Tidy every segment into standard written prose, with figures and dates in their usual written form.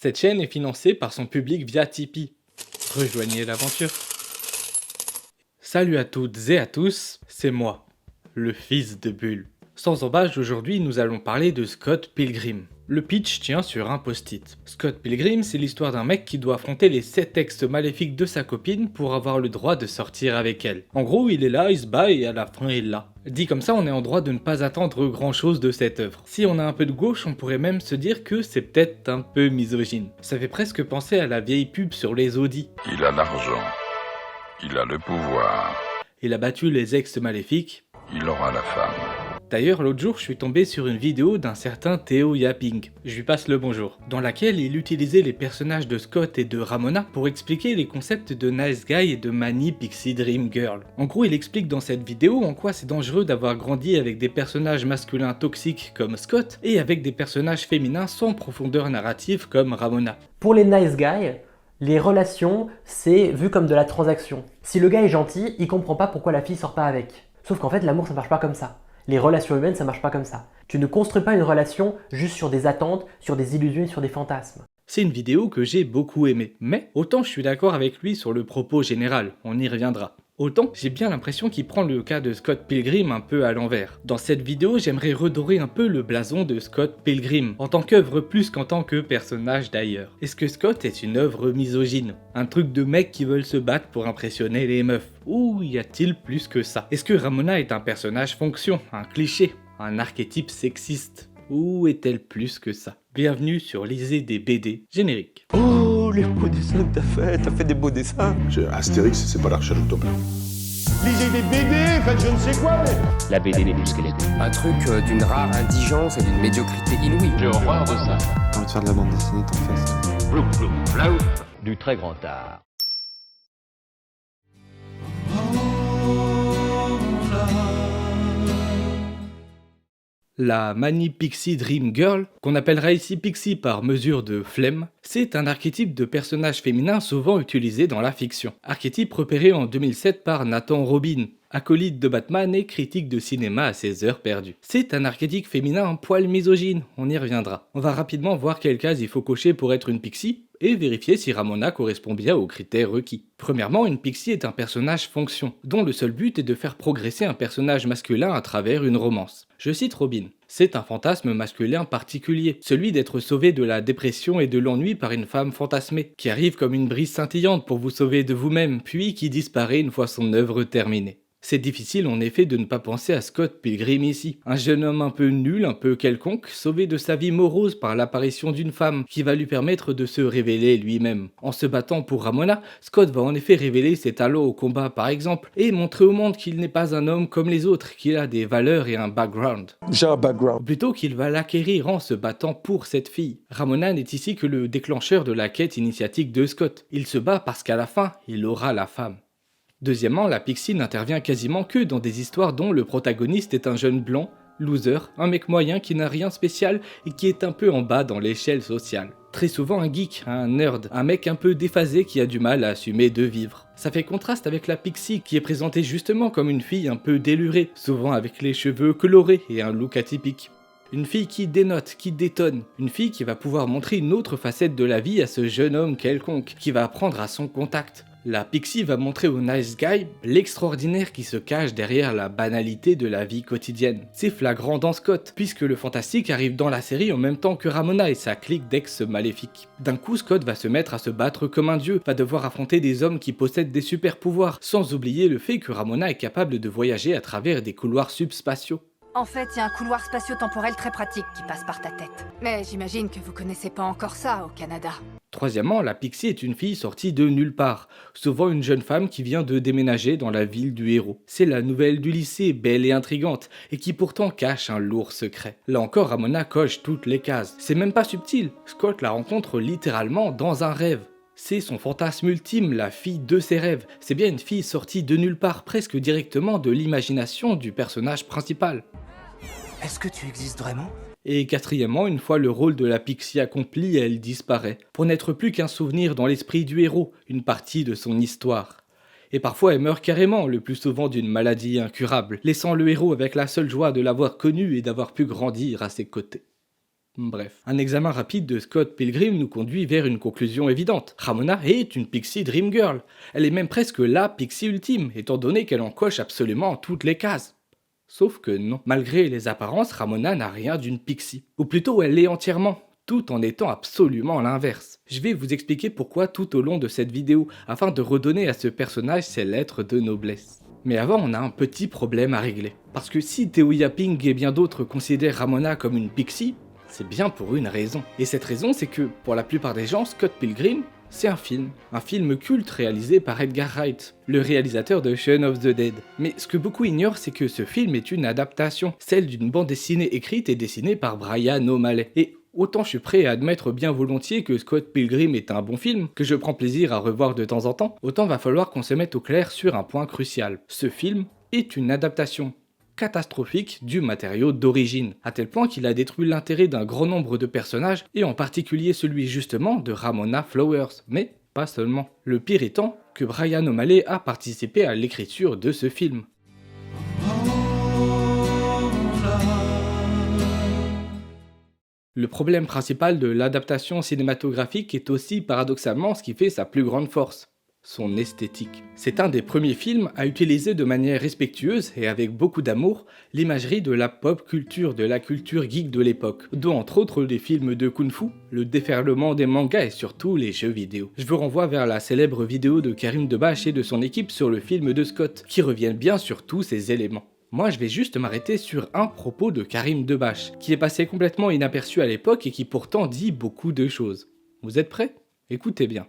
Cette chaîne est financée par son public via Tipeee. Rejoignez l'aventure. Salut à toutes et à tous, c'est moi, le fils de Bull. Sans embâche, aujourd'hui nous allons parler de Scott Pilgrim. Le pitch tient sur un post-it. Scott Pilgrim, c'est l'histoire d'un mec qui doit affronter les 7 ex maléfiques de sa copine pour avoir le droit de sortir avec elle. En gros, il est là, il se bat et à la fin il est là. Dit comme ça, on est en droit de ne pas attendre grand chose de cette œuvre. Si on a un peu de gauche, on pourrait même se dire que c'est peut-être un peu misogyne. Ça fait presque penser à la vieille pub sur les Audi. Il a l'argent, il a le pouvoir, Il a battu les ex maléfiques. il aura la femme. D'ailleurs, l'autre jour, je suis tombé sur une vidéo d'un certain Theo Yapping, je lui passe le bonjour, dans laquelle il utilisait les personnages de Scott et de Ramona pour expliquer les concepts de Nice Guy et de Manny Pixie Dream Girl. En gros, il explique dans cette vidéo en quoi c'est dangereux d'avoir grandi avec des personnages masculins toxiques comme Scott et avec des personnages féminins sans profondeur narrative comme Ramona. Pour les nice guys, les relations, c'est vu comme de la transaction. Si le gars est gentil, il comprend pas pourquoi la fille sort pas avec. Sauf qu'en fait, l'amour, ça marche pas comme ça. Les relations humaines, ça marche pas comme ça. Tu ne construis pas une relation juste sur des attentes, sur des illusions et sur des fantasmes. C'est une vidéo que j'ai beaucoup aimée, mais autant je suis d'accord avec lui sur le propos général, on y reviendra. Autant, j'ai bien l'impression qu'il prend le cas de Scott Pilgrim un peu à l'envers. Dans cette vidéo, j'aimerais redorer un peu le blason de Scott Pilgrim, en tant qu'œuvre plus qu'en tant que personnage d'ailleurs. Est-ce que Scott est une œuvre misogyne? Un truc de mecs qui veulent se battre pour impressionner les meufs? Ou y a-t-il plus que ça? Est-ce que Ramona est un personnage fonction, un cliché, un archétype sexiste? Ou est-elle plus que ça? Bienvenue sur Lisez des BD générique. Oh, les beaux dessins que t'as fait des beaux dessins. Astérix, c'est pas l'Arche Utopia. Lisez des BD, faites je ne sais quoi, mais... La BD n'est plus qu'elle était. Un truc d'une rare indigence et d'une médiocrité inouïe. J'ai horreur de ça. J'ai envie de faire de la bande dessinée, t'en fais. Ploup, ploup, ploup. Du très grand art. La Manny Pixie Dream Girl, qu'on appellera ici Pixie par mesure de flemme, c'est un archétype de personnage féminin souvent utilisé dans la fiction. Archétype repéré en 2007 par Nathan Robin, acolyte de Batman et critique de cinéma à ses heures perdues. C'est un archétype féminin un poil misogyne, on y reviendra. On va rapidement voir quelles cases il faut cocher pour être une Pixie, et vérifier si Ramona correspond bien aux critères requis. Premièrement, une Pixie est un personnage fonction, dont le seul but est de faire progresser un personnage masculin à travers une romance. Je cite Robin. C'est un fantasme masculin particulier, celui d'être sauvé de la dépression et de l'ennui par une femme fantasmée, qui arrive comme une brise scintillante pour vous sauver de vous-même, puis qui disparaît une fois son œuvre terminée. C'est difficile en effet de ne pas penser à Scott Pilgrim ici, un jeune homme un peu nul, un peu quelconque, sauvé de sa vie morose par l'apparition d'une femme qui va lui permettre de se révéler lui-même. En se battant pour Ramona, Scott va en effet révéler ses talents au combat par exemple, et montrer au monde qu'il n'est pas un homme comme les autres, qu'il a des valeurs et un background. J'ai un background. Plutôt qu'il va l'acquérir en se battant pour cette fille. Ramona n'est ici que le déclencheur de la quête initiatique de Scott. Il se bat parce qu'à la fin, il aura la femme. Deuxièmement, la Pixie n'intervient quasiment que dans des histoires dont le protagoniste est un jeune blanc, loser, un mec moyen qui n'a rien spécial et qui est un peu en bas dans l'échelle sociale. Très souvent un geek, un nerd, un mec un peu déphasé qui a du mal à assumer de vivre. Ça fait contraste avec la Pixie qui est présentée justement comme une fille un peu délurée, souvent avec les cheveux colorés et un look atypique. Une fille qui dénote, qui détonne, une fille qui va pouvoir montrer une autre facette de la vie à ce jeune homme quelconque, qui va apprendre à son contact. La Pixie va montrer au nice guy l'extraordinaire qui se cache derrière la banalité de la vie quotidienne. C'est flagrant dans Scott, puisque le fantastique arrive dans la série en même temps que Ramona et sa clique d'ex maléfiques. D'un coup, Scott va se mettre à se battre comme un dieu, va devoir affronter des hommes qui possèdent des super pouvoirs, sans oublier le fait que Ramona est capable de voyager à travers des couloirs subspatiaux. En fait, il y a un couloir spatio-temporel très pratique qui passe par ta tête. Mais j'imagine que vous connaissez pas encore ça au Canada. Troisièmement, la Pixie est une fille sortie de nulle part, souvent une jeune femme qui vient de déménager dans la ville du héros. C'est la nouvelle du lycée, belle et intrigante, et qui pourtant cache un lourd secret. Là encore, Ramona coche toutes les cases. C'est même pas subtil, Scott la rencontre littéralement dans un rêve. C'est son fantasme ultime, la fille de ses rêves. C'est bien une fille sortie de nulle part, presque directement de l'imagination du personnage principal. Est-ce que tu existes vraiment? Et quatrièmement, une fois le rôle de la Pixie accompli, elle disparaît, pour n'être plus qu'un souvenir dans l'esprit du héros, une partie de son histoire. Et parfois elle meurt carrément, le plus souvent d'une maladie incurable, laissant le héros avec la seule joie de l'avoir connu et d'avoir pu grandir à ses côtés. Bref, un examen rapide de Scott Pilgrim nous conduit vers une conclusion évidente. Ramona est une Pixie Dream Girl. Elle est même presque la Pixie ultime, étant donné qu'elle en coche absolument toutes les cases. Sauf que non. Malgré les apparences, Ramona n'a rien d'une Pixie. Ou plutôt, elle l'est entièrement, tout en étant absolument l'inverse. Je vais vous expliquer pourquoi tout au long de cette vidéo, afin de redonner à ce personnage ses lettres de noblesse. Mais avant, on a un petit problème à régler. Parce que si Theo Yapping et bien d'autres considèrent Ramona comme une Pixie, c'est bien pour une raison. Et cette raison, c'est que, pour la plupart des gens, Scott Pilgrim, c'est un film culte réalisé par Edgar Wright, le réalisateur de Shaun of the Dead. Mais ce que beaucoup ignorent, c'est que ce film est une adaptation, celle d'une bande dessinée écrite et dessinée par Brian O'Malley. Et autant je suis prêt à admettre bien volontiers que Scott Pilgrim est un bon film, que je prends plaisir à revoir de temps en temps, autant va falloir qu'on se mette au clair sur un point crucial. Ce film est une adaptation catastrophique du matériau d'origine, à tel point qu'il a détruit l'intérêt d'un grand nombre de personnages, et en particulier celui justement de Ramona Flowers, mais pas seulement. Le pire étant que Brian O'Malley a participé à l'écriture de ce film. Le problème principal de l'adaptation cinématographique est aussi paradoxalement ce qui fait sa plus grande force. Son esthétique. C'est un des premiers films à utiliser de manière respectueuse et avec beaucoup d'amour l'imagerie de la pop culture, de la culture geek de l'époque, dont entre autres les films de kung-fu, le déferlement des mangas et surtout les jeux vidéo. Je vous renvoie vers la célèbre vidéo de Karim Debache et de son équipe sur le film de Scott, qui reviennent bien sur tous ces éléments. Moi je vais juste m'arrêter sur un propos de Karim Debache, qui est passé complètement inaperçu à l'époque et qui pourtant dit beaucoup de choses. Vous êtes prêts? Écoutez bien.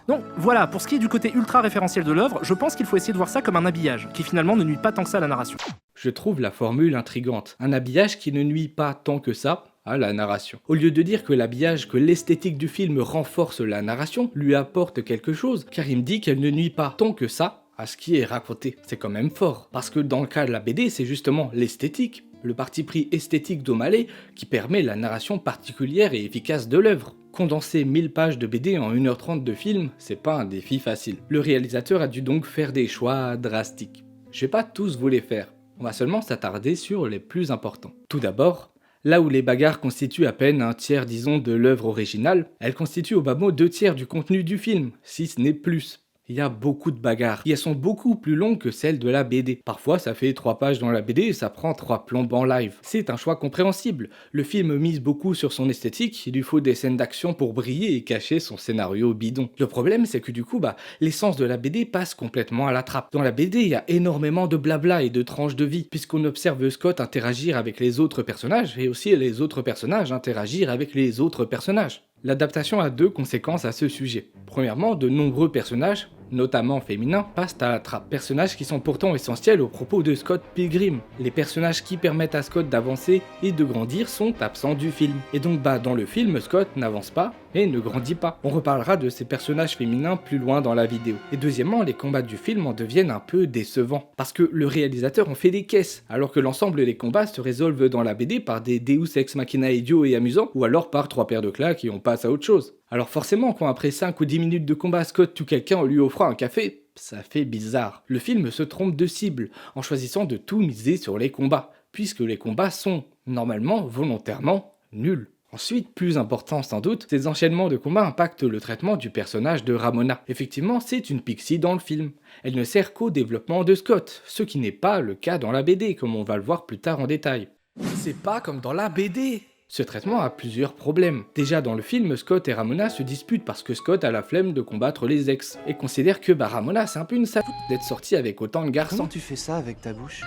Donc voilà, pour ce qui est du côté ultra référentiel de l'œuvre, je pense qu'il faut essayer de voir ça comme un habillage, qui finalement ne nuit pas tant que ça à la narration. Je trouve la formule intrigante, un habillage qui ne nuit pas tant que ça à la narration. Au lieu de dire que l'habillage, que l'esthétique du film renforce la narration, lui apporte quelque chose, car il me dit qu'elle ne nuit pas tant que ça à ce qui est raconté. C'est quand même fort, parce que dans le cas de la BD, c'est justement l'esthétique, le parti pris esthétique d'O'Malley qui permet la narration particulière et efficace de l'œuvre. Condenser 1000 pages de BD en 1h30 de film, c'est pas un défi facile. Le réalisateur a dû donc faire des choix drastiques. Je vais pas tous vous les faire, on va seulement s'attarder sur les plus importants. Tout d'abord, là où les bagarres constituent à peine un tiers disons de l'œuvre originale, elles constituent au bas mot 2/3 du contenu du film, si ce n'est plus. Il y a beaucoup de bagarres, et elles sont beaucoup plus longues que celles de la BD. Parfois ça fait 3 pages dans la BD et ça prend 3 plombes en live. C'est un choix compréhensible, le film mise beaucoup sur son esthétique, il lui faut des scènes d'action pour briller et cacher son scénario bidon. Le problème c'est que du coup l'essence de la BD passe complètement à la trappe. Dans la BD il y a énormément de blabla et de tranches de vie, puisqu'on observe Scott interagir avec les autres personnages, et aussi les autres personnages interagir avec les autres personnages. L'adaptation a 2 conséquences à ce sujet. Premièrement, de nombreux personnages, notamment féminins, passent à la trappe. Personnages qui sont pourtant essentiels au propos de Scott Pilgrim. Les personnages qui permettent à Scott d'avancer et de grandir sont absents du film. Et donc dans le film, Scott n'avance pas et ne grandit pas. On reparlera de ces personnages féminins plus loin dans la vidéo. Et deuxièmement, les combats du film en deviennent un peu décevants. Parce que le réalisateur en fait des caisses, alors que l'ensemble des combats se résolvent dans la BD par des Deus Ex Machina idiots et amusants, ou alors par 3 paires de claques et on passe à autre chose. Alors forcément, quand après 5 ou 10 minutes de combat, Scott tue quelqu'un en lui offrant un café, ça fait bizarre. Le film se trompe de cible, en choisissant de tout miser sur les combats, puisque les combats sont, normalement, volontairement, nuls. Ensuite, plus important sans doute, ces enchaînements de combats impactent le traitement du personnage de Ramona. Effectivement, c'est une Pixie dans le film. Elle ne sert qu'au développement de Scott, ce qui n'est pas le cas dans la BD, comme on va le voir plus tard en détail. C'est pas comme dans la BD! Ce traitement a plusieurs problèmes. Déjà dans le film, Scott et Ramona se disputent parce que Scott a la flemme de combattre les ex, et considère que Ramona c'est un peu une salope d'être sortie avec autant de garçons. Comment tu fais ça avec ta bouche?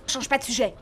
Change pas de sujet.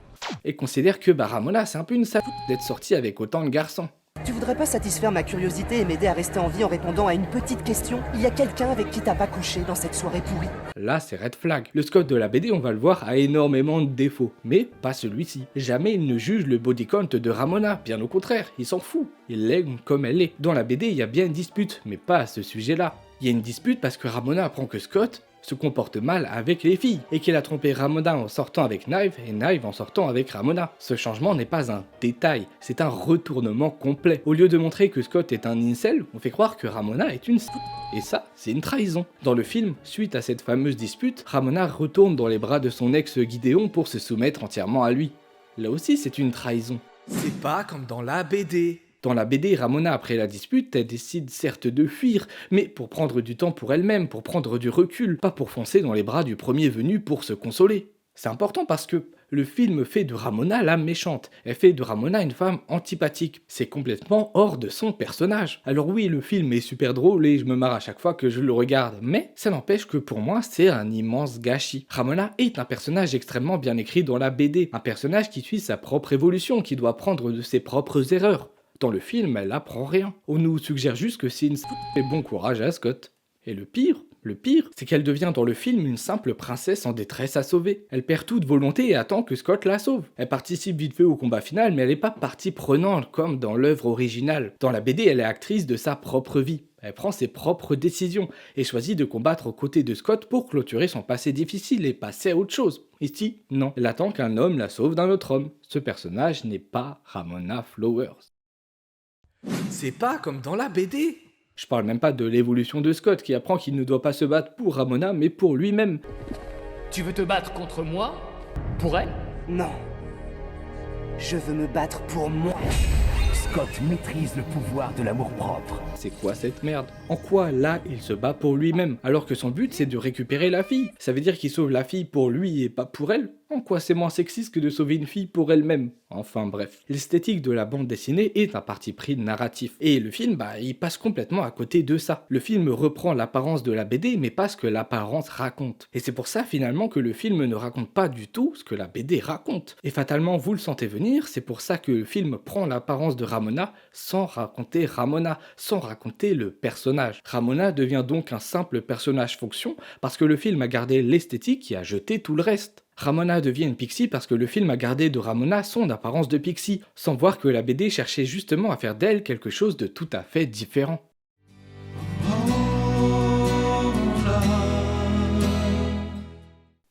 Et considère que Ramona c'est un peu une salope d'être sortie avec autant de garçons. Tu voudrais pas satisfaire ma curiosité et m'aider à rester en vie en répondant à une petite question? Il y a quelqu'un avec qui t'as pas couché dans cette soirée pourrie? Là c'est red flag. Le Scott de la BD, on va le voir, a énormément de défauts, mais pas celui-ci. Jamais il ne juge le body count de Ramona, bien au contraire, il s'en fout. Il l'aime comme elle est. Dans la BD, il y a bien une dispute, mais pas à ce sujet-là. Il y a une dispute parce que Ramona apprend que Scott se comporte mal avec les filles, et qu'il a trompé Ramona en sortant avec Knive, et Knive en sortant avec Ramona. Ce changement n'est pas un détail, c'est un retournement complet. Au lieu de montrer que Scott est un incel, on fait croire que Ramona est une et ça, c'est une trahison. Dans le film, suite à cette fameuse dispute, Ramona retourne dans les bras de son ex Gideon pour se soumettre entièrement à lui. Là aussi, c'est une trahison. C'est pas comme dans la BD. Dans la BD, Ramona, après la dispute, elle décide certes de fuir, mais pour prendre du temps pour elle-même, pour prendre du recul, pas pour foncer dans les bras du premier venu pour se consoler. C'est important parce que le film fait de Ramona la méchante, elle fait de Ramona une femme antipathique. C'est complètement hors de son personnage. Alors oui, le film est super drôle et je me marre à chaque fois que je le regarde, mais ça n'empêche que pour moi, c'est un immense gâchis. Ramona est un personnage extrêmement bien écrit dans la BD, un personnage qui suit sa propre évolution, qui doit apprendre de ses propres erreurs. Dans le film, elle apprend rien. On nous suggère juste que c'est une et bon courage à Scott. Et le pire, c'est qu'elle devient dans le film une simple princesse en détresse à sauver. Elle perd toute volonté et attend que Scott la sauve. Elle participe vite fait au combat final, mais elle n'est pas partie prenante comme dans l'œuvre originale. Dans la BD, elle est actrice de sa propre vie. Elle prend ses propres décisions et choisit de combattre aux côtés de Scott pour clôturer son passé difficile et passer à autre chose. Ici, non. Elle attend qu'un homme la sauve d'un autre homme. Ce personnage n'est pas Ramona Flowers. C'est pas comme dans la BD. Je parle même pas de l'évolution de Scott qui apprend qu'il ne doit pas se battre pour Ramona mais pour lui-même. Tu veux te battre contre moi? Pour elle? Non. Je veux me battre pour moi. Scott maîtrise le pouvoir de l'amour-propre. C'est quoi cette merde? En quoi là il se bat pour lui-même alors que son but c'est de récupérer la fille? Ça veut dire qu'il sauve la fille pour lui et pas pour elle? En quoi c'est moins sexiste que de sauver une fille pour elle-même? Enfin bref. L'esthétique de la bande dessinée est un parti pris narratif. Et le film, il passe complètement à côté de ça. Le film reprend l'apparence de la BD, mais pas ce que l'apparence raconte. Et c'est pour ça finalement que le film ne raconte pas du tout ce que la BD raconte. Et fatalement, vous le sentez venir, c'est pour ça que le film prend l'apparence de Ramona sans raconter Ramona, sans raconter le personnage. Ramona devient donc un simple personnage fonction parce que le film a gardé l'esthétique et a jeté tout le reste. Ramona devient une pixie parce que le film a gardé de Ramona son apparence de pixie, sans voir que la BD cherchait justement à faire d'elle quelque chose de tout à fait différent.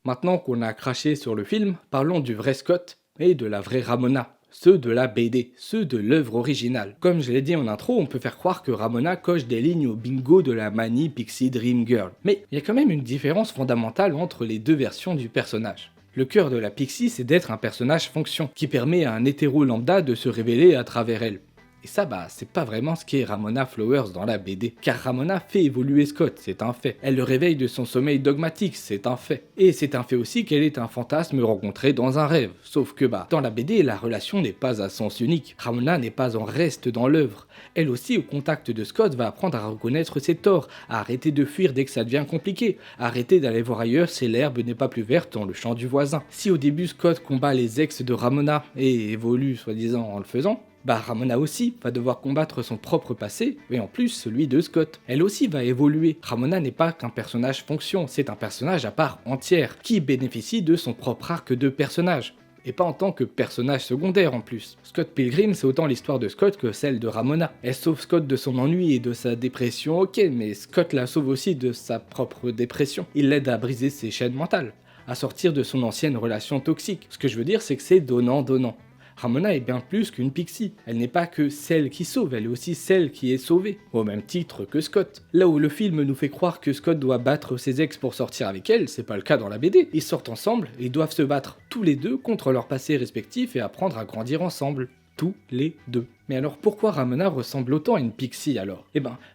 Maintenant qu'on a craché sur le film, parlons du vrai Scott et de la vraie Ramona. Ceux de la BD, ceux de l'œuvre originale. Comme je l'ai dit en intro, on peut faire croire que Ramona coche des lignes au bingo de la manie Pixie Dream Girl. Mais il y a quand même une différence fondamentale entre les deux versions du personnage. Le cœur de la Pixie, c'est d'être un personnage fonction, qui permet à un hétéro lambda de se révéler à travers elle. Et ça, c'est pas vraiment ce qu'est Ramona Flowers dans la BD. Car Ramona fait évoluer Scott, c'est un fait. Elle le réveille de son sommeil dogmatique, c'est un fait. Et c'est un fait aussi qu'elle est un fantasme rencontré dans un rêve. Sauf que dans la BD, la relation n'est pas à sens unique. Ramona n'est pas en reste dans l'œuvre. Elle aussi, au contact de Scott, va apprendre à reconnaître ses torts, à arrêter de fuir dès que ça devient compliqué, à arrêter d'aller voir ailleurs si l'herbe n'est pas plus verte dans le champ du voisin. Si au début Scott combat les ex de Ramona et évolue soi-disant en le faisant, Ramona aussi va devoir combattre son propre passé, et en plus celui de Scott. Elle aussi va évoluer. Ramona n'est pas qu'un personnage fonction, c'est un personnage à part entière, qui bénéficie de son propre arc de personnage. Et pas en tant que personnage secondaire en plus. Scott Pilgrim, c'est autant l'histoire de Scott que celle de Ramona. Elle sauve Scott de son ennui et de sa dépression, ok, mais Scott la sauve aussi de sa propre dépression. Il l'aide à briser ses chaînes mentales, à sortir de son ancienne relation toxique. Ce que je veux dire, c'est que c'est donnant-donnant. Ramona est bien plus qu'une pixie. Elle n'est pas que celle qui sauve, elle est aussi celle qui est sauvée, au même titre que Scott. Là où le film nous fait croire que Scott doit battre ses ex pour sortir avec elle, c'est pas le cas dans la BD. Ils sortent ensemble et doivent se battre tous les deux contre leur passé respectif et apprendre à grandir ensemble. Tous les deux. Mais alors pourquoi Ramona ressemble autant à une pixie alors?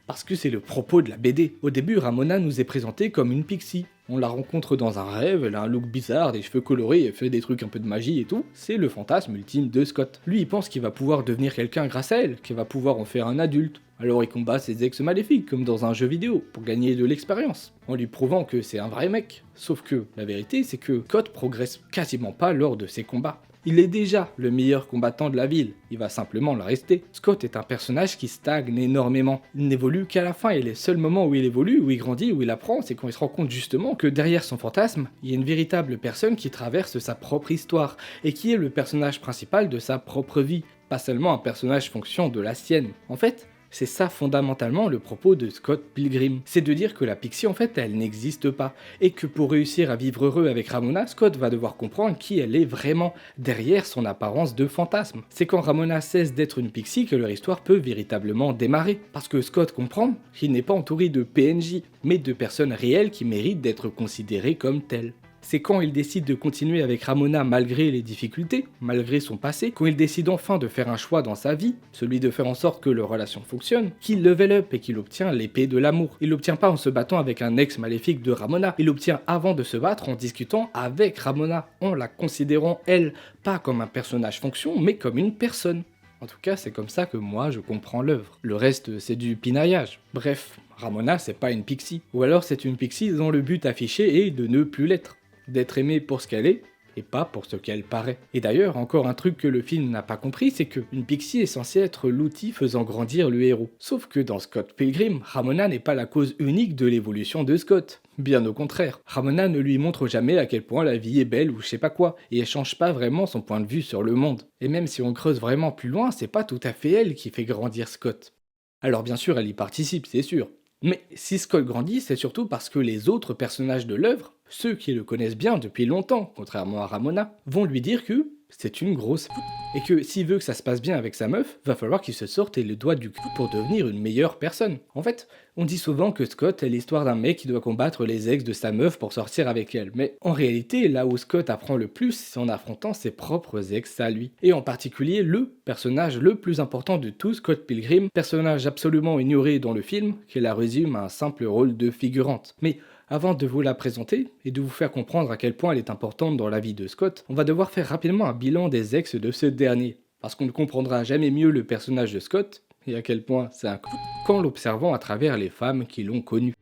Parce que c'est le propos de la BD. Au début, Ramona nous est présentée comme une pixie. On la rencontre dans un rêve, elle a un look bizarre, des cheveux colorés, elle fait des trucs un peu de magie et tout. C'est le fantasme ultime de Scott. Lui, il pense qu'il va pouvoir devenir quelqu'un grâce à elle, qu'il va pouvoir en faire un adulte. Alors il combat ses ex maléfiques, comme dans un jeu vidéo, pour gagner de l'expérience, en lui prouvant que c'est un vrai mec. Sauf que la vérité, c'est que Scott progresse quasiment pas lors de ses combats. Il est déjà le meilleur combattant de la ville, il va simplement le rester. Scott est un personnage qui stagne énormément. Il n'évolue qu'à la fin et les seuls moments où il évolue, où il grandit, où il apprend, c'est quand il se rend compte justement que derrière son fantasme, il y a une véritable personne qui traverse sa propre histoire et qui est le personnage principal de sa propre vie, pas seulement un personnage fonction de la sienne. En fait, c'est ça fondamentalement le propos de Scott Pilgrim. C'est de dire que la pixie en fait elle n'existe pas. Et que pour réussir à vivre heureux avec Ramona, Scott va devoir comprendre qui elle est vraiment derrière son apparence de fantasme. C'est quand Ramona cesse d'être une pixie que leur histoire peut véritablement démarrer. Parce que Scott comprend qu'il n'est pas entouré de PNJ, mais de personnes réelles qui méritent d'être considérées comme telles. C'est quand il décide de continuer avec Ramona malgré les difficultés, malgré son passé, quand il décide enfin de faire un choix dans sa vie, celui de faire en sorte que leur relation fonctionne, qu'il level up et qu'il obtient l'épée de l'amour. Il l'obtient pas en se battant avec un ex maléfique de Ramona, il l'obtient avant de se battre en discutant avec Ramona, en la considérant elle, pas comme un personnage fonction, mais comme une personne. En tout cas, c'est comme ça que moi je comprends l'œuvre. Le reste, c'est du pinaillage. Bref, Ramona, c'est pas une pixie. Ou alors c'est une pixie dont le but affiché est de ne plus l'être. D'être aimée pour ce qu'elle est, et pas pour ce qu'elle paraît. Et d'ailleurs, encore un truc que le film n'a pas compris, c'est qu'une pixie est censée être l'outil faisant grandir le héros. Sauf que dans Scott Pilgrim, Ramona n'est pas la cause unique de l'évolution de Scott. Bien au contraire, Ramona ne lui montre jamais à quel point la vie est belle ou je sais pas quoi, et elle change pas vraiment son point de vue sur le monde. Et même si on creuse vraiment plus loin, c'est pas tout à fait elle qui fait grandir Scott. Alors bien sûr, elle y participe, c'est sûr. Mais si Scott grandit, c'est surtout parce que les autres personnages de l'œuvre, ceux qui le connaissent bien depuis longtemps, contrairement à Ramona, vont lui dire que c'est une grosse p***, et que s'il veut que ça se passe bien avec sa meuf, va falloir qu'il se sorte les doigts du cul pour devenir une meilleure personne. En fait, on dit souvent que Scott est l'histoire d'un mec qui doit combattre les ex de sa meuf pour sortir avec elle, mais en réalité, là où Scott apprend le plus, c'est en affrontant ses propres ex à lui. Et en particulier, le personnage le plus important de tout Scott Pilgrim, personnage absolument ignoré dans le film, qui la résume à un simple rôle de figurante. Mais avant de vous la présenter et de vous faire comprendre à quel point elle est importante dans la vie de Scott, on va devoir faire rapidement un bilan des ex de ce dernier, parce qu'on ne comprendra jamais mieux le personnage de Scott, et à quel point c'est un coup qu'en l'observant à travers les femmes qui l'ont connu.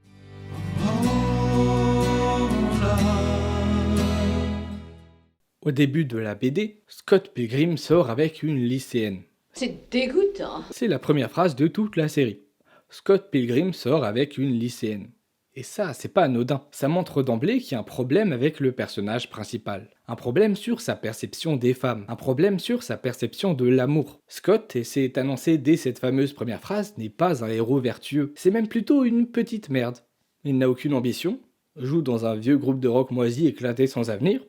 Au début de la BD, Scott Pilgrim sort avec une lycéenne. C'est dégoûtant. C'est la première phrase de toute la série. Scott Pilgrim sort avec une lycéenne. Et ça, c'est pas anodin. Ça montre d'emblée qu'il y a un problème avec le personnage principal. Un problème sur sa perception des femmes. Un problème sur sa perception de l'amour. Scott, et c'est annoncé dès cette fameuse première phrase, n'est pas un héros vertueux. C'est même plutôt une petite merde. Il n'a aucune ambition, joue dans un vieux groupe de rock moisi éclaté sans avenir,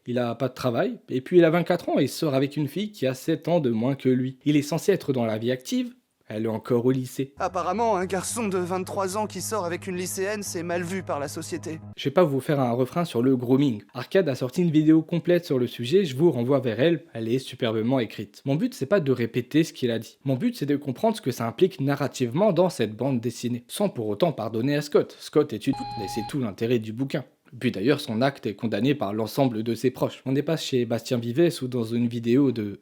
il a pas de travail, et puis il a 24 ans et sort avec une fille qui a 7 ans de moins que lui. Il est censé être dans la vie active, elle est encore au lycée. Apparemment, un garçon de 23 ans qui sort avec une lycéenne, c'est mal vu par la société. Je vais pas vous faire un refrain sur le grooming. Arcade a sorti une vidéo complète sur le sujet, je vous renvoie vers elle, elle est superbement écrite. Mon but c'est pas de répéter ce qu'il a dit. Mon but c'est de comprendre ce que ça implique narrativement dans cette bande dessinée. Sans pour autant pardonner à Scott. Scott est une et c'est tout l'intérêt du bouquin. Puis d'ailleurs son acte est condamné par l'ensemble de ses proches. On n'est pas chez Bastien Vives ou dans une vidéo de...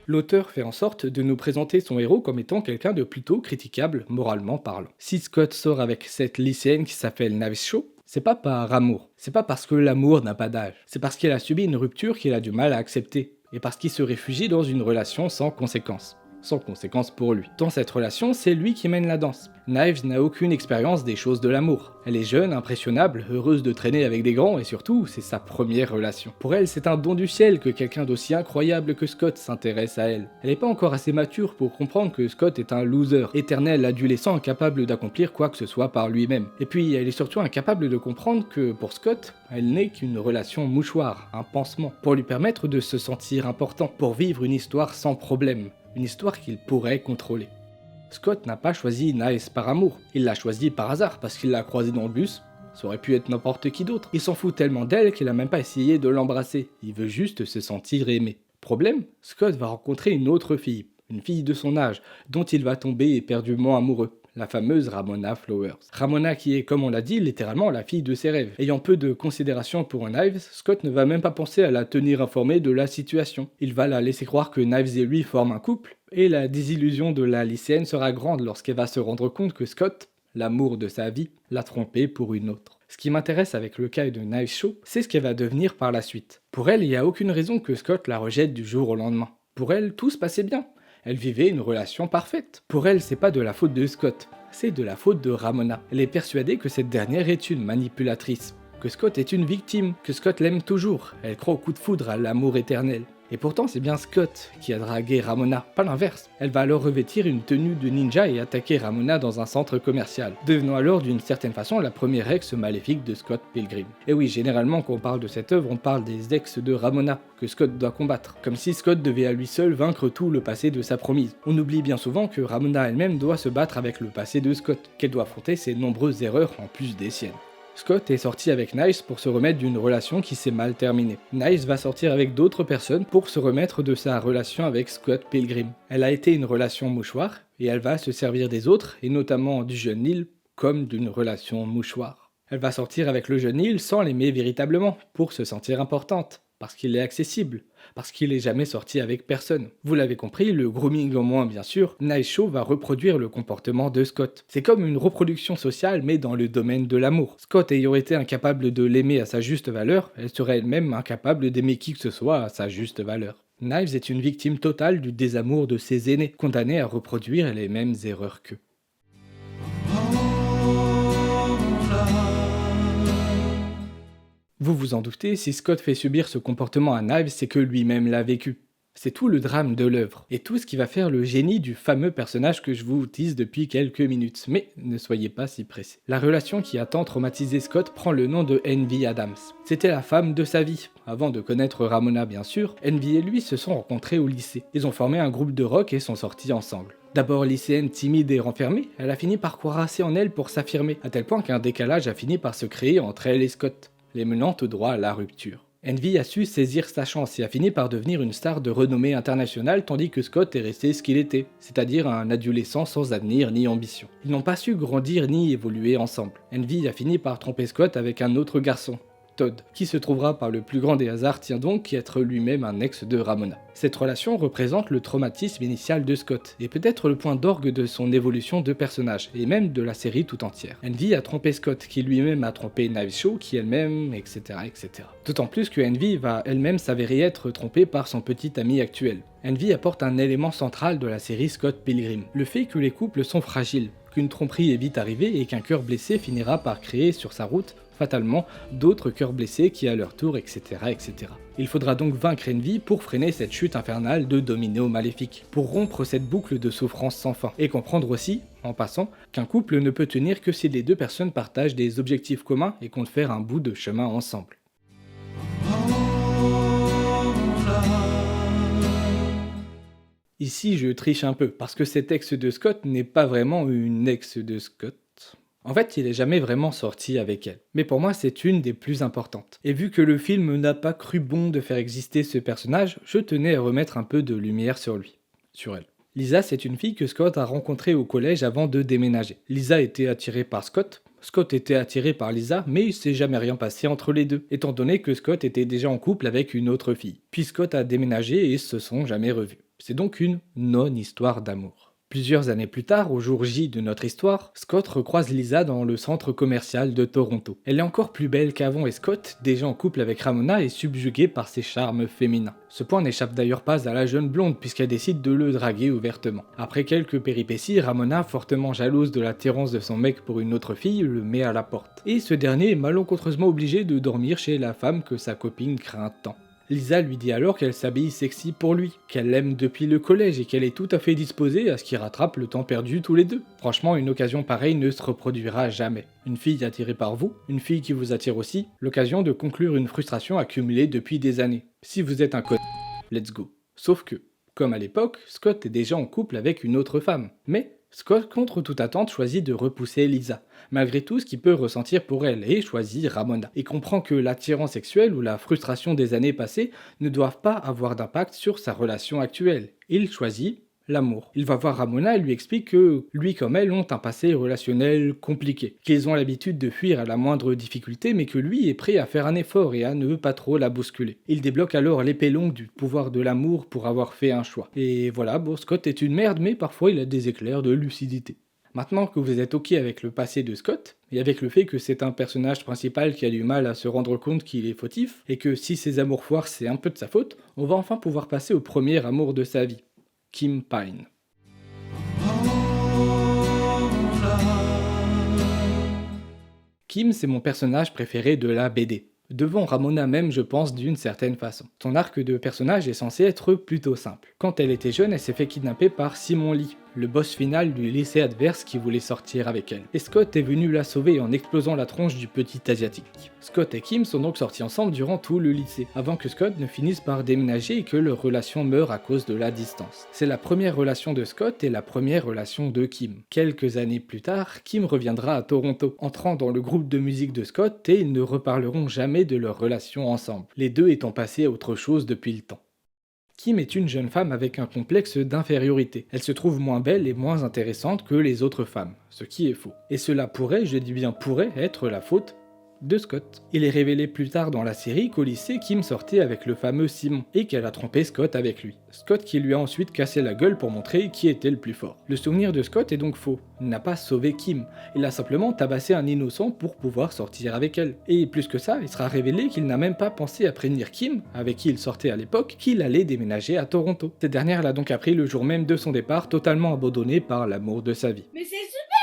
L'auteur fait en sorte de nous présenter son héros comme étant quelqu'un de plutôt critiquable, moralement parlant. Si Scott sort avec cette lycéenne qui s'appelle Knives Show, c'est pas par amour. C'est pas parce que l'amour n'a pas d'âge. C'est parce qu'il a subi une rupture qu'il a du mal à accepter. Et parce qu'il se réfugie dans une relation sans conséquences. Sans conséquences pour lui. Dans cette relation, c'est lui qui mène la danse. Knives n'a aucune expérience des choses de l'amour. Elle est jeune, impressionnable, heureuse de traîner avec des grands et surtout, c'est sa première relation. Pour elle, c'est un don du ciel que quelqu'un d'aussi incroyable que Scott s'intéresse à elle. Elle n'est pas encore assez mature pour comprendre que Scott est un loser, éternel adolescent incapable d'accomplir quoi que ce soit par lui-même. Et puis, elle est surtout incapable de comprendre que, pour Scott, elle n'est qu'une relation mouchoir, un pansement, pour lui permettre de se sentir important, pour vivre une histoire sans problème. Une histoire qu'il pourrait contrôler. Scott n'a pas choisi Knives par amour, il l'a choisi par hasard parce qu'il l'a croisée dans le bus, ça aurait pu être n'importe qui d'autre. Il s'en fout tellement d'elle qu'il a même pas essayé de l'embrasser, il veut juste se sentir aimé. Problème, Scott va rencontrer une autre fille, une fille de son âge, dont il va tomber éperdument amoureux. La fameuse Ramona Flowers. Ramona qui est, comme on l'a dit, littéralement la fille de ses rêves. Ayant peu de considération pour Knives, Scott ne va même pas penser à la tenir informée de la situation. Il va la laisser croire que Knives et lui forment un couple, et la désillusion de la lycéenne sera grande lorsqu'elle va se rendre compte que Scott, l'amour de sa vie, l'a trompée pour une autre. Ce qui m'intéresse avec le cas de Knives Show, c'est ce qu'elle va devenir par la suite. Pour elle, il n'y a aucune raison que Scott la rejette du jour au lendemain. Pour elle, tout se passait bien. Elle vivait une relation parfaite. Pour elle, c'est pas de la faute de Scott, c'est de la faute de Ramona. Elle est persuadée que cette dernière est une manipulatrice, que Scott est une victime, que Scott l'aime toujours. Elle croit au coup de foudre, à l'amour éternel. Et pourtant, c'est bien Scott qui a dragué Ramona, pas l'inverse. Elle va alors revêtir une tenue de ninja et attaquer Ramona dans un centre commercial, devenant alors d'une certaine façon la première ex maléfique de Scott Pilgrim. Et oui, généralement quand on parle de cette œuvre, on parle des ex de Ramona, que Scott doit combattre, comme si Scott devait à lui seul vaincre tout le passé de sa promise. On oublie bien souvent que Ramona elle-même doit se battre avec le passé de Scott, qu'elle doit affronter ses nombreuses erreurs en plus des siennes. Scott est sorti avec Niles pour se remettre d'une relation qui s'est mal terminée. Niles va sortir avec d'autres personnes pour se remettre de sa relation avec Scott Pilgrim. Elle a été une relation mouchoir, et elle va se servir des autres, et notamment du jeune Neil, comme d'une relation mouchoir. Elle va sortir avec le jeune Neil sans l'aimer véritablement, pour se sentir importante, parce qu'il est accessible, parce qu'il est jamais sorti avec personne. Vous l'avez compris, le grooming en moins bien sûr, Niles Shaw va reproduire le comportement de Scott. C'est comme une reproduction sociale mais dans le domaine de l'amour. Scott ayant été incapable de l'aimer à sa juste valeur, elle serait elle-même incapable d'aimer qui que ce soit à sa juste valeur. Niles est une victime totale du désamour de ses aînés, condamnée à reproduire les mêmes erreurs qu'eux. Vous vous en doutez, si Scott fait subir ce comportement à Niles, c'est que lui-même l'a vécu. C'est tout le drame de l'œuvre, et tout ce qui va faire le génie du fameux personnage que je vous tease depuis quelques minutes, mais ne soyez pas si pressés. La relation qui a tant traumatisé Scott prend le nom de Envy Adams. C'était la femme de sa vie. Avant de connaître Ramona bien sûr, Envy et lui se sont rencontrés au lycée. Ils ont formé un groupe de rock et sont sortis ensemble. D'abord lycéenne timide et renfermée, elle a fini par croire assez en elle pour s'affirmer, à tel point qu'un décalage a fini par se créer entre elle et Scott, les menant tout droit à la rupture. Envy a su saisir sa chance et a fini par devenir une star de renommée internationale tandis que Scott est resté ce qu'il était, c'est-à-dire un adolescent sans avenir ni ambition. Ils n'ont pas su grandir ni évoluer ensemble. Envy a fini par tromper Scott avec un autre garçon, Todd, qui se trouvera par le plus grand des hasards tient donc être lui-même un ex de Ramona. Cette relation représente le traumatisme initial de Scott, et peut-être le point d'orgue de son évolution de personnage, et même de la série tout entière. Envy a trompé Scott, qui lui-même a trompé Niles Shaw, qui elle-même, etc. etc. D'autant plus que Envy va elle-même s'avérer être trompée par son petit ami actuel. Envy apporte un élément central de la série Scott Pilgrim, le fait que les couples sont fragiles, qu'une tromperie est vite arrivée et qu'un cœur blessé finira par créer sur sa route fatalement d'autres cœurs blessés qui à leur tour, etc. etc. Il faudra donc vaincre Envy pour freiner cette chute infernale de Domino maléfique, pour rompre cette boucle de souffrance sans fin, et comprendre aussi, en passant, qu'un couple ne peut tenir que si les deux personnes partagent des objectifs communs et comptent faire un bout de chemin ensemble. Ici je triche un peu, parce que cet ex de Scott n'est pas vraiment une ex de Scott. En fait, il est jamais vraiment sorti avec elle. Mais pour moi, c'est une des plus importantes. Et vu que le film n'a pas cru bon de faire exister ce personnage, je tenais à remettre un peu de lumière sur lui. Sur elle. Lisa, c'est une fille que Scott a rencontrée au collège avant de déménager. Lisa était attirée par Scott, Scott était attiré par Lisa, mais il s'est jamais rien passé entre les deux, étant donné que Scott était déjà en couple avec une autre fille. Puis Scott a déménagé et se sont jamais revus. C'est donc une non-histoire d'amour. Plusieurs années plus tard, au jour J de notre histoire, Scott recroise Lisa dans le centre commercial de Toronto. Elle est encore plus belle qu'avant et Scott, déjà en couple avec Ramona, est subjugué par ses charmes féminins. Ce point n'échappe d'ailleurs pas à la jeune blonde puisqu'elle décide de le draguer ouvertement. Après quelques péripéties, Ramona, fortement jalouse de l'attirance de son mec pour une autre fille, le met à la porte. Et ce dernier est malencontreusement obligé de dormir chez la femme que sa copine craint tant. Lisa lui dit alors qu'elle s'habille sexy pour lui, qu'elle l'aime depuis le collège et qu'elle est tout à fait disposée à ce qu'il rattrape le temps perdu tous les deux. Franchement, une occasion pareille ne se reproduira jamais. Une fille attirée par vous, une fille qui vous attire aussi, l'occasion de conclure une frustration accumulée depuis des années. Si vous êtes un let's go. Sauf que, comme à l'époque, Scott est déjà en couple avec une autre femme. Mais Scott, contre toute attente, choisit de repousser Lisa, malgré tout ce qu'il peut ressentir pour elle, et choisit Ramona. Il comprend que l'attirance sexuelle ou la frustration des années passées ne doivent pas avoir d'impact sur sa relation actuelle. Il choisit l'amour. Il va voir Ramona et lui explique que lui comme elle ont un passé relationnel compliqué, qu'ils ont l'habitude de fuir à la moindre difficulté mais que lui est prêt à faire un effort et à ne pas trop la bousculer. Il débloque alors l'épée longue du pouvoir de l'amour pour avoir fait un choix. Et voilà, bon, Scott est une merde mais parfois il a des éclairs de lucidité. Maintenant que vous êtes ok avec le passé de Scott, et avec le fait que c'est un personnage principal qui a du mal à se rendre compte qu'il est fautif, et que si ses amours foirent c'est un peu de sa faute, on va enfin pouvoir passer au premier amour de sa vie. Kim Pine. Kim, c'est mon personnage préféré de la BD. Devant Ramona même, je pense, d'une certaine façon. Son arc de personnage est censé être plutôt simple. Quand elle était jeune, elle s'est fait kidnapper par Simon Lee, le boss final du lycée adverse qui voulait sortir avec elle. Et Scott est venu la sauver en explosant la tronche du petit asiatique. Scott et Kim sont donc sortis ensemble durant tout le lycée, avant que Scott ne finisse par déménager et que leur relation meure à cause de la distance. C'est la première relation de Scott et la première relation de Kim. Quelques années plus tard, Kim reviendra à Toronto, entrant dans le groupe de musique de Scott et ils ne reparleront jamais de leur relation ensemble, les deux étant passés à autre chose depuis le temps. Kim est une jeune femme avec un complexe d'infériorité. Elle se trouve moins belle et moins intéressante que les autres femmes, ce qui est faux. Et cela pourrait, je dis bien pourrait, être la faute de Scott. Il est révélé plus tard dans la série qu'au lycée, Kim sortait avec le fameux Simon et qu'elle a trompé Scott avec lui. Scott qui lui a ensuite cassé la gueule pour montrer qui était le plus fort. Le souvenir de Scott est donc faux. Il n'a pas sauvé Kim. Il a simplement tabassé un innocent pour pouvoir sortir avec elle. Et plus que ça, il sera révélé qu'il n'a même pas pensé à prévenir Kim, avec qui il sortait à l'époque, qu'il allait déménager à Toronto. Cette dernière l'a donc appris le jour même de son départ, totalement abandonné par l'amour de sa vie. Mais c'est super!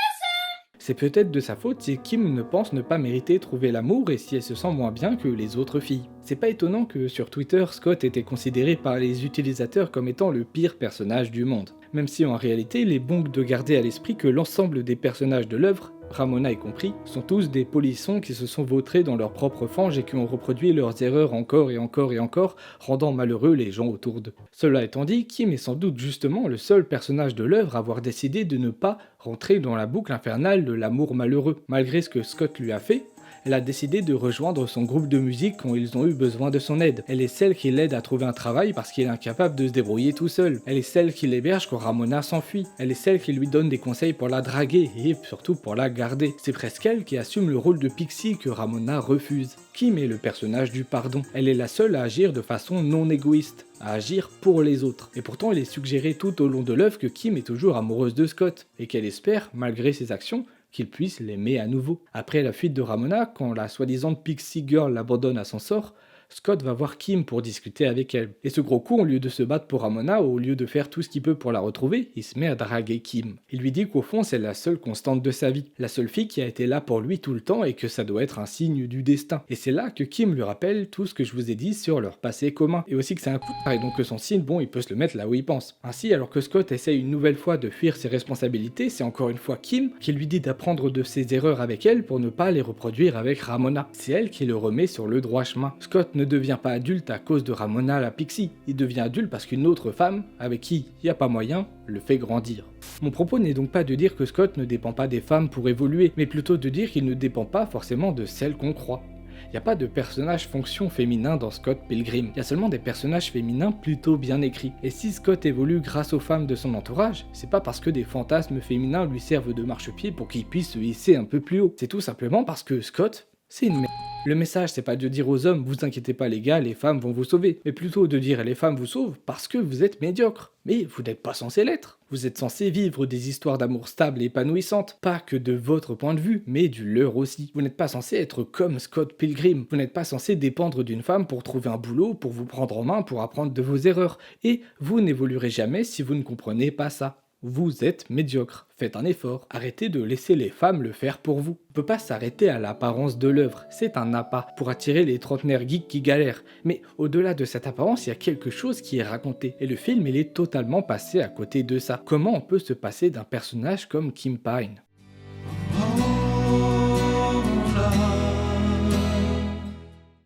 C'est peut-être de sa faute si Kim ne pense ne pas mériter trouver l'amour et si elle se sent moins bien que les autres filles. C'est pas étonnant que sur Twitter, Scott était considéré par les utilisateurs comme étant le pire personnage du monde. Même si en réalité, il est bon de garder à l'esprit que l'ensemble des personnages de l'œuvre, Ramona y compris, sont tous des polissons qui se sont vautrés dans leur propre fange et qui ont reproduit leurs erreurs encore et encore et encore, rendant malheureux les gens autour d'eux. Cela étant dit, Kim est sans doute justement le seul personnage de l'œuvre à avoir décidé de ne pas rentrer dans la boucle infernale de l'amour malheureux. Malgré ce que Scott lui a fait, elle a décidé de rejoindre son groupe de musique quand ils ont eu besoin de son aide. Elle est celle qui l'aide à trouver un travail parce qu'il est incapable de se débrouiller tout seul. Elle est celle qui l'héberge quand Ramona s'enfuit. Elle est celle qui lui donne des conseils pour la draguer et surtout pour la garder. C'est presque elle qui assume le rôle de Pixie que Ramona refuse. Kim est le personnage du pardon. Elle est la seule à agir de façon non égoïste, à agir pour les autres. Et pourtant, il est suggéré tout au long de l'œuvre que Kim est toujours amoureuse de Scott et qu'elle espère, malgré ses actions, qu'il puisse l'aimer à nouveau. Après la fuite de Ramona, quand la soi-disant Pixie Girl l'abandonne à son sort, Scott va voir Kim pour discuter avec elle. Et ce gros coup, au lieu de se battre pour Ramona, au lieu de faire tout ce qu'il peut pour la retrouver, il se met à draguer Kim. Il lui dit qu'au fond, c'est la seule constante de sa vie, la seule fille qui a été là pour lui tout le temps et que ça doit être un signe du destin. Et c'est là que Kim lui rappelle tout ce que je vous ai dit sur leur passé commun, et aussi que c'est un coup de part et donc que son signe, bon, il peut se le mettre là où il pense. Ainsi, alors que Scott essaye une nouvelle fois de fuir ses responsabilités, c'est encore une fois Kim qui lui dit d'apprendre de ses erreurs avec elle pour ne pas les reproduire avec Ramona. C'est elle qui le remet sur le droit chemin. Scott ne devient pas adulte à cause de Ramona la Pixie, il devient adulte parce qu'une autre femme, avec qui il n'y a pas moyen, le fait grandir. Mon propos n'est donc pas de dire que Scott ne dépend pas des femmes pour évoluer, mais plutôt de dire qu'il ne dépend pas forcément de celles qu'on croit. Il n'y a pas de personnage fonction féminin dans Scott Pilgrim, il y a seulement des personnages féminins plutôt bien écrits. Et si Scott évolue grâce aux femmes de son entourage, c'est pas parce que des fantasmes féminins lui servent de marchepied pour qu'il puisse se hisser un peu plus haut, c'est tout simplement parce que Scott, c'est une merde. Le message, c'est pas de dire aux hommes, vous inquiétez pas les gars, les femmes vont vous sauver, mais plutôt de dire les femmes vous sauvent parce que vous êtes médiocres. Mais vous n'êtes pas censé l'être. Vous êtes censé vivre des histoires d'amour stables et épanouissantes, pas que de votre point de vue, mais du leur aussi. Vous n'êtes pas censé être comme Scott Pilgrim. Vous n'êtes pas censé dépendre d'une femme pour trouver un boulot, pour vous prendre en main, pour apprendre de vos erreurs. Et vous n'évoluerez jamais si vous ne comprenez pas ça. Vous êtes médiocre, faites un effort, arrêtez de laisser les femmes le faire pour vous. On peut pas s'arrêter à l'apparence de l'œuvre, c'est un appât pour attirer les trentenaires geeks qui galèrent. Mais au-delà de cette apparence, il y a quelque chose qui est raconté, et le film il est totalement passé à côté de ça. Comment on peut se passer d'un personnage comme Kim Pine ?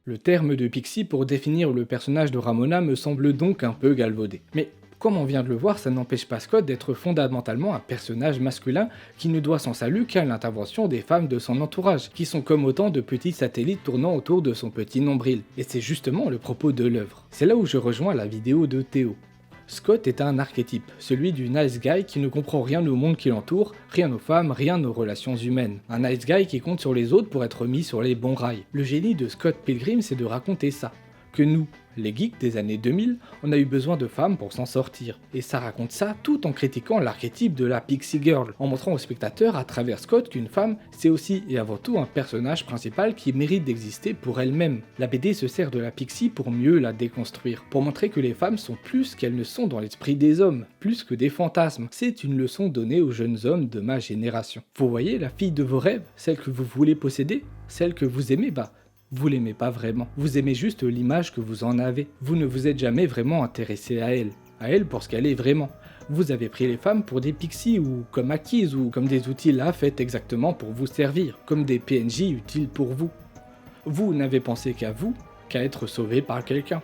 Le terme de Pixie pour définir le personnage de Ramona me semble donc un peu galvaudé. Mais comme on vient de le voir, ça n'empêche pas Scott d'être fondamentalement un personnage masculin qui ne doit son salut qu'à l'intervention des femmes de son entourage, qui sont comme autant de petits satellites tournant autour de son petit nombril. Et c'est justement le propos de l'œuvre. C'est là où je rejoins la vidéo de Théo. Scott est un archétype, celui du nice guy qui ne comprend rien au monde qui l'entoure, rien aux femmes, rien aux relations humaines. Un nice guy qui compte sur les autres pour être mis sur les bons rails. Le génie de Scott Pilgrim, c'est de raconter ça. Que nous, les geeks des années 2000, on a eu besoin de femmes pour s'en sortir. Et ça raconte ça tout en critiquant l'archétype de la Pixie Girl, en montrant aux spectateurs à travers Scott qu'une femme, c'est aussi et avant tout un personnage principal qui mérite d'exister pour elle-même. La BD se sert de la Pixie pour mieux la déconstruire, pour montrer que les femmes sont plus qu'elles ne sont dans l'esprit des hommes, plus que des fantasmes. C'est une leçon donnée aux jeunes hommes de ma génération. Vous voyez la fille de vos rêves, celle que vous voulez posséder, celle que vous aimez, vous l'aimez pas vraiment. Vous aimez juste l'image que vous en avez. Vous ne vous êtes jamais vraiment intéressé à elle pour ce qu'elle est vraiment. Vous avez pris les femmes pour des pixies ou comme acquises ou comme des outils là faits exactement pour vous servir, comme des PNJ utiles pour vous. Vous n'avez pensé qu'à vous, qu'à être sauvé par quelqu'un.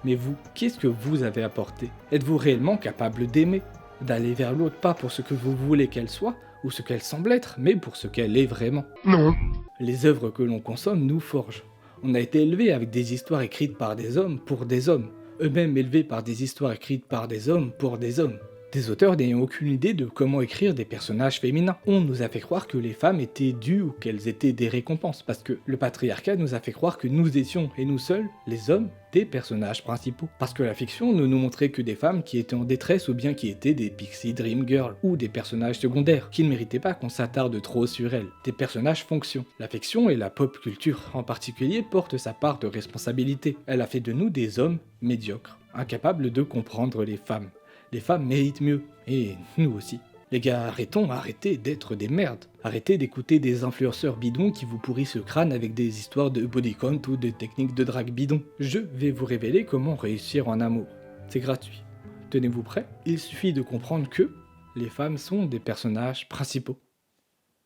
Mais vous, qu'est-ce que vous avez apporté? Êtes-vous réellement capable d'aimer? D'aller vers l'autre pas pour ce que vous voulez qu'elle soit, ou ce qu'elle semble être, mais pour ce qu'elle est vraiment? Non. Les œuvres que l'on consomme nous forgent. On a été élevé avec des histoires écrites par des hommes pour des hommes, eux-mêmes élevés par des histoires écrites par des hommes pour des hommes. Des auteurs n'ayant aucune idée de comment écrire des personnages féminins. On nous a fait croire que les femmes étaient dues ou qu'elles étaient des récompenses, parce que le patriarcat nous a fait croire que nous étions, et nous seuls, les hommes, des personnages principaux. Parce que la fiction ne nous montrait que des femmes qui étaient en détresse ou bien qui étaient des pixie dream girls, ou des personnages secondaires, qui ne méritaient pas qu'on s'attarde trop sur elles. Des personnages fonction. La fiction et la pop culture en particulier portent sa part de responsabilité. Elle a fait de nous des hommes médiocres, incapables de comprendre les femmes. Les femmes méritent mieux, et nous aussi. Les gars, arrêtez d'être des merdes. Arrêtez d'écouter des influenceurs bidons qui vous pourrissent le crâne avec des histoires de body count ou de techniques de drague bidon. Je vais vous révéler comment réussir en amour. C'est gratuit. Tenez-vous prêts, il suffit de comprendre que les femmes sont des personnages principaux.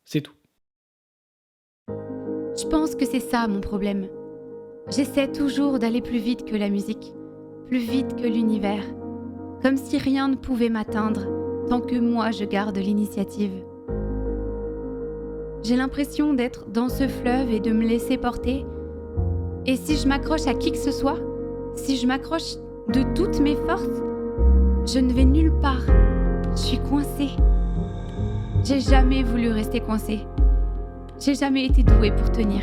C'est tout. Je pense que c'est ça mon problème. J'essaie toujours d'aller plus vite que la musique, plus vite que l'univers. Comme si rien ne pouvait m'atteindre, tant que moi je garde l'initiative. J'ai l'impression d'être dans ce fleuve et de me laisser porter. Et si je m'accroche à qui que ce soit, si je m'accroche de toutes mes forces, je ne vais nulle part. Je suis coincée. J'ai jamais voulu rester coincée. J'ai jamais été douée pour tenir.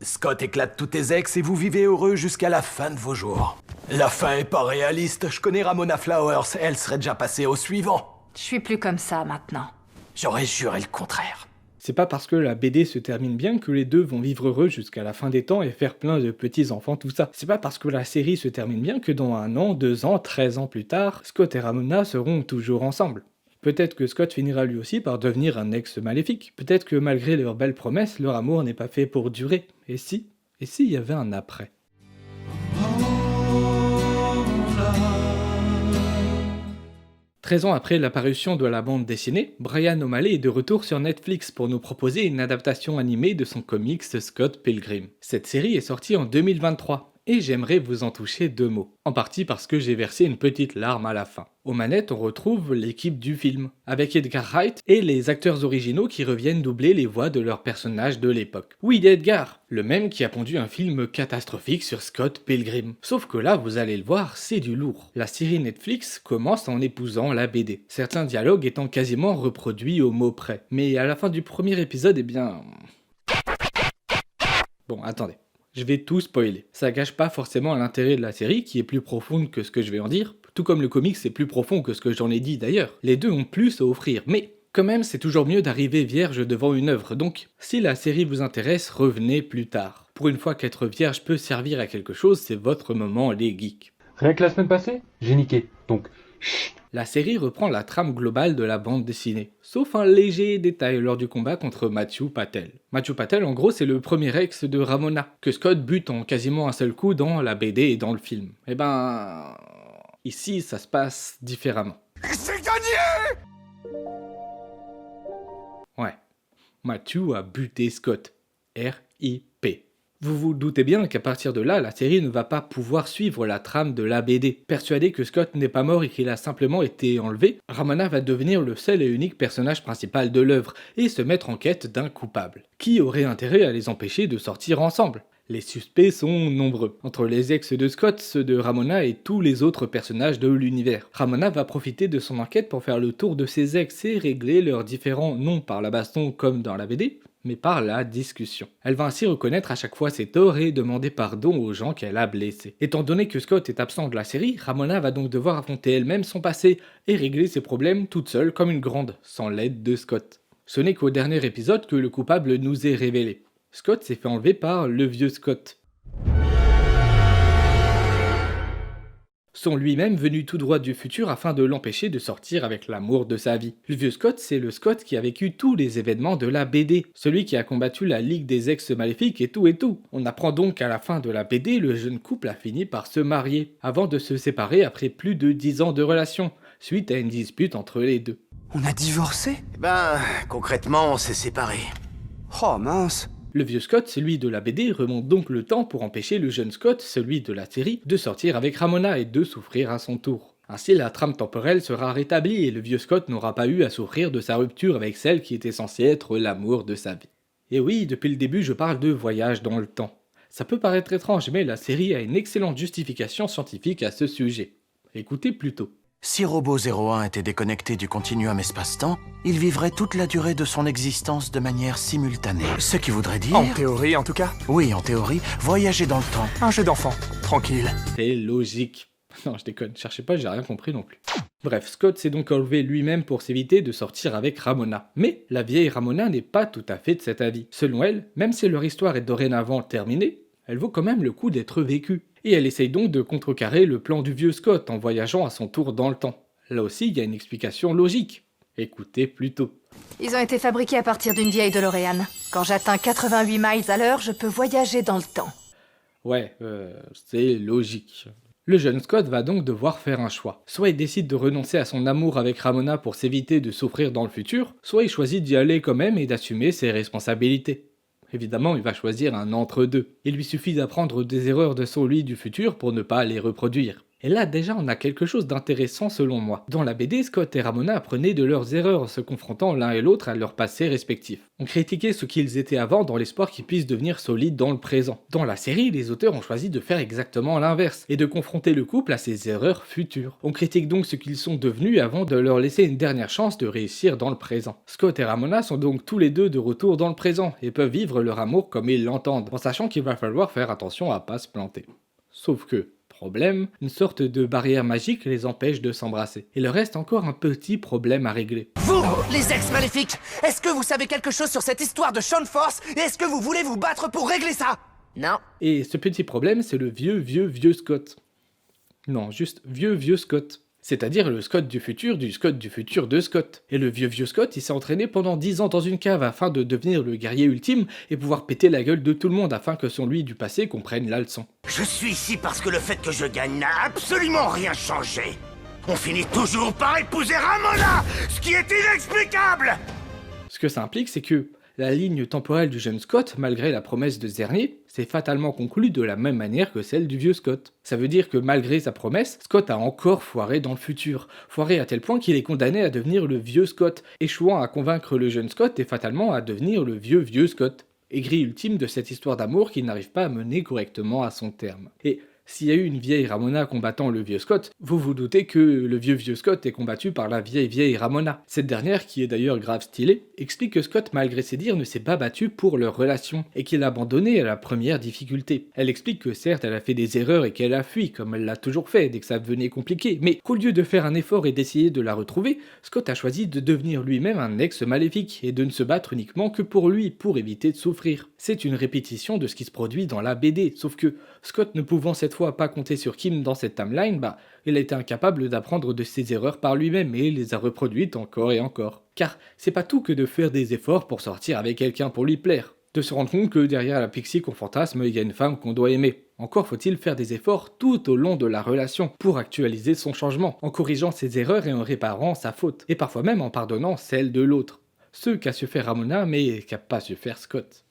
Scott éclate tous tes ex et vous vivez heureux jusqu'à la fin de vos jours. La fin est pas réaliste, je connais Ramona Flowers, elle serait déjà passée au suivant. Je suis plus comme ça maintenant. J'aurais juré le contraire. C'est pas parce que la BD se termine bien que les deux vont vivre heureux jusqu'à la fin des temps et faire plein de petits-enfants, tout ça. C'est pas parce que la série se termine bien que dans 1 an, 2 ans, 13 ans plus tard, Scott et Ramona seront toujours ensemble. Peut-être que Scott finira lui aussi par devenir un ex maléfique. Peut-être que malgré leurs belles promesses, leur amour n'est pas fait pour durer. Et s'il y avait un après? « 13 ans après l'apparition de la bande dessinée, Brian O'Malley est de retour sur Netflix pour nous proposer une adaptation animée de son comics Scott Pilgrim. Cette série est sortie en 2023. Et j'aimerais vous en toucher 2 mots. En partie parce que j'ai versé une petite larme à la fin. Aux manettes, on retrouve l'équipe du film, avec Edgar Wright et les acteurs originaux qui reviennent doubler les voix de leurs personnages de l'époque. Oui, Edgar, le même qui a pondu un film catastrophique sur Scott Pilgrim. Sauf que là, vous allez le voir, c'est du lourd. La série Netflix commence en épousant la BD. Certains dialogues étant quasiment reproduits au mot près. Mais à la fin du premier épisode, eh bien... Bon, attendez. Je vais tout spoiler. Ça gâche pas forcément l'intérêt de la série, qui est plus profonde que ce que je vais en dire, tout comme le comics est plus profond que ce que j'en ai dit d'ailleurs. Les deux ont plus à offrir, mais quand même c'est toujours mieux d'arriver vierge devant une œuvre, donc si la série vous intéresse, revenez plus tard. Pour une fois qu'être vierge peut servir à quelque chose, c'est votre moment les geeks. Rien que la semaine passée, j'ai niqué, donc chut. La série reprend la trame globale de la bande dessinée, sauf un léger détail lors du combat contre Matthew Patel. Matthew Patel, en gros, c'est le premier ex de Ramona, que Scott bute en quasiment un seul coup dans la BD et dans le film. Eh ben... ici, ça se passe différemment. C'est gagné! Ouais. Matthew a buté Scott. R.I.P. Vous vous doutez bien qu'à partir de là, la série ne va pas pouvoir suivre la trame de la BD. Persuadée que Scott n'est pas mort et qu'il a simplement été enlevé, Ramona va devenir le seul et unique personnage principal de l'œuvre et se mettre en quête d'un coupable. Qui aurait intérêt à les empêcher de sortir ensemble? Les suspects sont nombreux, entre les ex de Scott, ceux de Ramona et tous les autres personnages de l'univers. Ramona va profiter de son enquête pour faire le tour de ses ex et régler leurs différends non par la baston comme dans la BD, mais par la discussion. Elle va ainsi reconnaître à chaque fois ses torts et demander pardon aux gens qu'elle a blessés. Étant donné que Scott est absent de la série, Ramona va donc devoir affronter elle-même son passé et régler ses problèmes toute seule comme une grande, sans l'aide de Scott. Ce n'est qu'au dernier épisode que le coupable nous est révélé. Scott s'est fait enlever par le vieux Scott. sont lui-même venus tout droit du futur afin de l'empêcher de sortir avec l'amour de sa vie. Le vieux Scott, c'est le Scott qui a vécu tous les événements de la BD, celui qui a combattu la Ligue des Ex-Maléfiques et tout et tout. On apprend donc qu'à la fin de la BD, le jeune couple a fini par se marier, avant de se séparer après plus de 10 ans de relation, suite à une dispute entre les deux. On a divorcé? Concrètement, on s'est séparés. Oh mince. Le vieux Scott, celui de la BD, remonte donc le temps pour empêcher le jeune Scott, celui de la série, de sortir avec Ramona et de souffrir à son tour. Ainsi, la trame temporelle sera rétablie et le vieux Scott n'aura pas eu à souffrir de sa rupture avec celle qui était censée être l'amour de sa vie. Et oui, depuis le début, je parle de voyage dans le temps. Ça peut paraître étrange, mais la série a une excellente justification scientifique à ce sujet. Écoutez plutôt. Si Robo 01 était déconnecté du continuum espace-temps, il vivrait toute la durée de son existence de manière simultanée. Ce qui voudrait dire... En théorie, en tout cas. Oui, en théorie, voyager dans le temps. Un jeu d'enfant, tranquille. C'est logique. Non, je déconne, cherchez pas, j'ai rien compris non plus. Bref, Scott s'est donc enlevé lui-même pour s'éviter de sortir avec Ramona. Mais la vieille Ramona n'est pas tout à fait de cet avis. Selon elle, même si leur histoire est dorénavant terminée, elle vaut quand même le coup d'être vécue. Et elle essaye donc de contrecarrer le plan du vieux Scott en voyageant à son tour dans le temps. Là aussi, il y a une explication logique. Écoutez plutôt. Ils ont été fabriqués à partir d'une vieille DeLorean. Quand j'atteins 88 miles à l'heure, je peux voyager dans le temps. Ouais, c'est logique. Le jeune Scott va donc devoir faire un choix. Soit il décide de renoncer à son amour avec Ramona pour s'éviter de souffrir dans le futur, soit il choisit d'y aller quand même et d'assumer ses responsabilités. Évidemment, il va choisir un entre-deux. Il lui suffit d'apprendre des erreurs de son lui du futur pour ne pas les reproduire. Et là, déjà, on a quelque chose d'intéressant selon moi. Dans la BD, Scott et Ramona apprenaient de leurs erreurs, se confrontant l'un et l'autre à leur passé respectif. On critiquait ce qu'ils étaient avant dans l'espoir qu'ils puissent devenir solides dans le présent. Dans la série, les auteurs ont choisi de faire exactement l'inverse, et de confronter le couple à ses erreurs futures. On critique donc ce qu'ils sont devenus avant de leur laisser une dernière chance de réussir dans le présent. Scott et Ramona sont donc tous les deux de retour dans le présent, et peuvent vivre leur amour comme ils l'entendent, en sachant qu'il va falloir faire attention à pas se planter. Sauf que... problème, une sorte de barrière magique les empêche de s'embrasser. Il leur reste encore un petit problème à régler. Vous, les ex-maléfiques, est-ce que vous savez quelque chose sur cette histoire de Champ de Force et est-ce que vous voulez vous battre pour régler ça? Non. Et ce petit problème, c'est le vieux Scott. Non, juste vieux Scott. C'est-à-dire le Scott du futur de Scott. Et le vieux Scott, il s'est entraîné pendant 10 ans dans une cave afin de devenir le guerrier ultime et pouvoir péter la gueule de tout le monde afin que son lui du passé comprenne la leçon. Je suis ici parce que le fait que je gagne n'a absolument rien changé. On finit toujours par épouser Ramona, ce qui est inexplicable. Ce que ça implique, c'est que la ligne temporelle du jeune Scott, malgré la promesse de Zernier, s'est fatalement conclue de la même manière que celle du vieux Scott. Ça veut dire que malgré sa promesse, Scott a encore foiré dans le futur. Foiré à tel point qu'il est condamné à devenir le vieux Scott, échouant à convaincre le jeune Scott et fatalement à devenir le vieux Scott. Aigri ultime de cette histoire d'amour qu'il n'arrive pas à mener correctement à son terme. Et s'il y a eu une vieille Ramona combattant le vieux Scott, vous vous doutez que le vieux Scott est combattu par la vieille Ramona. Cette dernière, qui est d'ailleurs grave stylée, explique que Scott, malgré ses dires, ne s'est pas battu pour leur relation, et qu'il a abandonné à la première difficulté. Elle explique que certes, elle a fait des erreurs et qu'elle a fui, comme elle l'a toujours fait dès que ça devenait compliqué, mais qu'au lieu de faire un effort et d'essayer de la retrouver, Scott a choisi de devenir lui-même un ex-maléfique, et de ne se battre uniquement que pour lui, pour éviter de souffrir. C'est une répétition de ce qui se produit dans la BD, sauf que Scott ne pouvant cette fois pas compter sur Kim dans cette timeline, il a été incapable d'apprendre de ses erreurs par lui-même et les a reproduites encore et encore. Car c'est pas tout que de faire des efforts pour sortir avec quelqu'un pour lui plaire. De se rendre compte que derrière la pixie qu'on fantasme, il y a une femme qu'on doit aimer. Encore faut-il faire des efforts tout au long de la relation pour actualiser son changement, en corrigeant ses erreurs et en réparant sa faute, et parfois même en pardonnant celle de l'autre. Ce qu'a su faire Ramona, mais qu'a pas su faire Scott.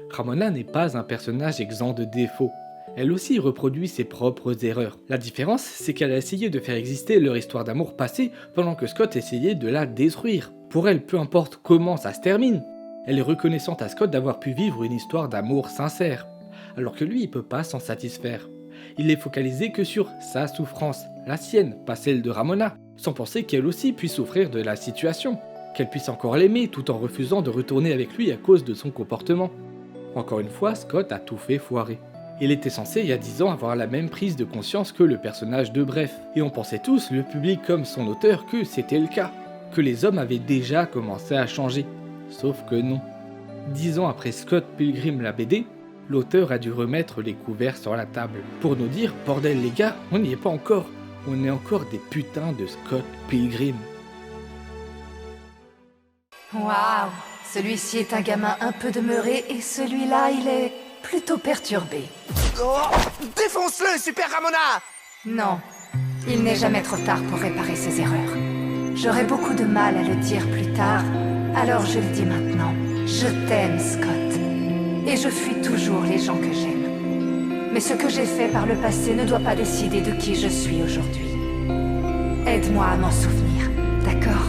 Ramona n'est pas un personnage exempt de défauts. Elle aussi reproduit ses propres erreurs. La différence, c'est qu'elle a essayé de faire exister leur histoire d'amour passée pendant que Scott essayait de la détruire. Pour elle, peu importe comment ça se termine, elle est reconnaissante à Scott d'avoir pu vivre une histoire d'amour sincère, alors que lui, il peut pas s'en satisfaire. Il est focalisé que sur sa souffrance, la sienne, pas celle de Ramona, sans penser qu'elle aussi puisse souffrir de la situation, qu'elle puisse encore l'aimer tout en refusant de retourner avec lui à cause de son comportement. Encore une fois, Scott a tout fait foirer. Il était censé, il y a 10 ans, avoir la même prise de conscience que le personnage de Bref, et on pensait tous, le public comme son auteur, que c'était le cas, que les hommes avaient déjà commencé à changer. Sauf que non. 10 ans après Scott Pilgrim la BD, l'auteur a dû remettre les couverts sur la table pour nous dire « Bordel les gars, on n'y est pas encore, on est encore des putains de Scott Pilgrim ». Waouh, celui-ci est un gamin un peu demeuré et celui-là, il est plutôt perturbé. Oh, défonce-le, Super Ramona! Non, il n'est jamais trop tard pour réparer ses erreurs. J'aurai beaucoup de mal à le dire plus tard, alors je le dis maintenant. Je t'aime, Scott. Et je fuis toujours les gens que j'aime. Mais ce que j'ai fait par le passé ne doit pas décider de qui je suis aujourd'hui. Aide-moi à m'en souvenir, d'accord ?